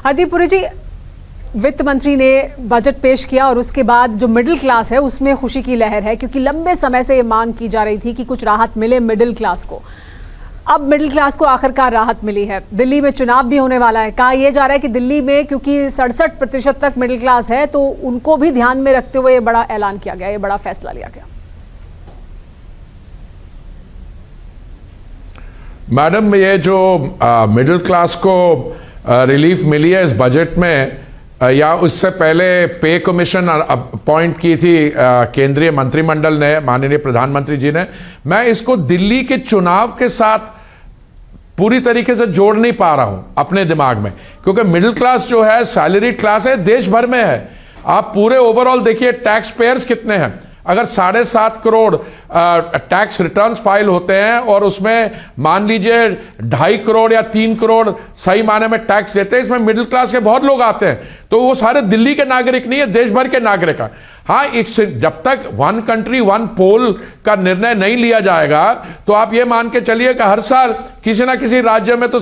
हरदीप पुरी जी, वित्त मंत्री ने बजट पेश किया और उसके बाद जो मिडिल क्लास है उसमें खुशी की लहर है, क्योंकि लंबे समय से ये मांग की जा रही थी कि कुछ राहत मिले मिडिल क्लास को। अब मिडिल क्लास को आखिरकार राहत मिली है। दिल्ली में चुनाव भी होने वाला है। कहा यह जा रहा है कि दिल्ली में क्योंकि 67% तक मिडिल क्लास है तो उनको भी ध्यान में रखते हुए ये बड़ा ऐलान किया गया, ये बड़ा फैसला लिया गया। मैडम, ये जो मिडिल क्लास को रिलीफ मिली है इस बजट में, या उससे पहले पे कमीशन अपॉइंट की थी केंद्रीय मंत्रिमंडल ने, माननीय प्रधानमंत्री जी ने, मैं इसको दिल्ली के चुनाव के साथ पूरी तरीके से जोड़ नहीं पा रहा हूं अपने दिमाग में, क्योंकि मिडिल क्लास जो है सैलरी क्लास है, देश भर में है। आप पूरे ओवरऑल देखिए टैक्स पेयर्स कितने हैं। अगर 7.5 करोड़ टैक्स रिटर्न्स फाइल होते हैं और उसमें मान लीजिए 2.5 करोड़ या 3 करोड़ सही माने में टैक्स देते हैं, इसमें मिडिल क्लास के बहुत लोग आते हैं। तो वो सारे दिल्ली के नागरिक नहीं है, देश भर के नागरिक हैं। हाँ, जब तक वन कंट्री वन पोल का निर्णय नहीं लिया जाएगा तो आप ये मान के चलिए कि हर साल किसी ना किसी राज्य में तो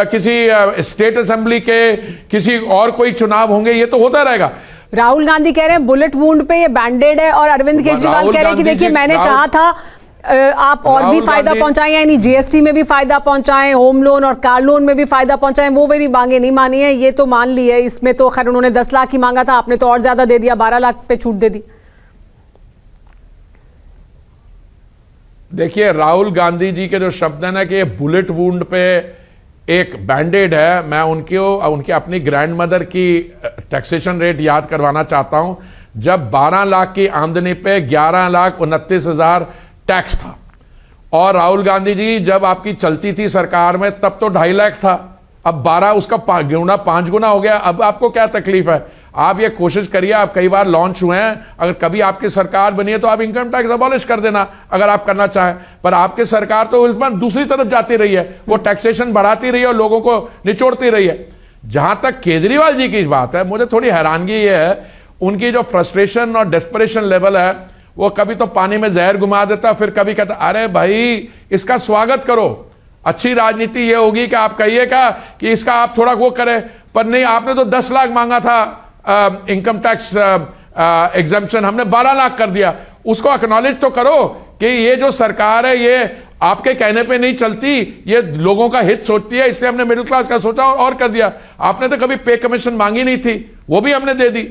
किसी स्टेट असेंबली के किसी और कोई चुनाव होंगे, ये तो होता रहेगा। राहुल गांधी कह रहे हैं बुलेट वुंड पे ये बैंडेड है, और अरविंद केजरीवाल कह रहे हैं कि देखिए मैंने कहा था आप और भी फायदा पहुंचाएं, यानी जीएसटी में भी फायदा पहुंचाएं, होम लोन और कार लोन में भी फायदा पहुंचाएं। वो मेरी मांगे नहीं मानी है, ये तो मान ली है। इसमें तो खैर उन्होंने 10 लाख ही मांगा था, आपने तो और ज्यादा दे दिया, 12 लाख पे छूट दे दी। देखिए, राहुल गांधी जी के जो शब्द है ना कि बुलेट वुंड पे एक बैंडेड है, मैं उनकी अपनी ग्रैंड मदर की टैक्सेशन रेट याद करवाना चाहता हूं। जब 12 लाख की आमदनी पे 11,29,000 टैक्स था, और राहुल गांधी जी जब आपकी चलती थी सरकार में तब तो 2.5 लाख था, अब 12 उसका 5 गुना हो गया। अब आपको क्या तकलीफ है? आप ये कोशिश करिए, आप कई बार लॉन्च हुए हैं, अगर कभी आपकी सरकार बनी है तो आप इनकम टैक्स अबॉलिश कर देना अगर आप करना चाहें। पर आपकी सरकार तो इस बार दूसरी तरफ जाती रही है, वो टैक्सेशन बढ़ाती रही है और लोगों को निचोड़ती रही है। जहां तक केजरीवाल जी की बात है, मुझे थोड़ी हैरानगी ये है, उनकी जो फ्रस्ट्रेशन और डेस्परेशन लेवल है, वो कभी तो पानी में जहर घुमा देता, फिर कभी कहता अरे भाई इसका स्वागत करो। अच्छी राजनीति ये होगी कि आप कहिएगा कि इसका आप थोड़ा वो करें, पर नहीं, आपने तो 10 लाख मांगा था इनकम टैक्स एग्जम्पशन, हमने 12 लाख कर दिया। उसको एक्नॉलेज तो करो कि ये जो सरकार है ये आपके कहने पे नहीं चलती, ये लोगों का हित सोचती है, इसलिए हमने मिडिल क्लास का सोचा और कर दिया। आपने तो कभी पे कमीशन मांगी नहीं थी, वो भी हमने दे दी।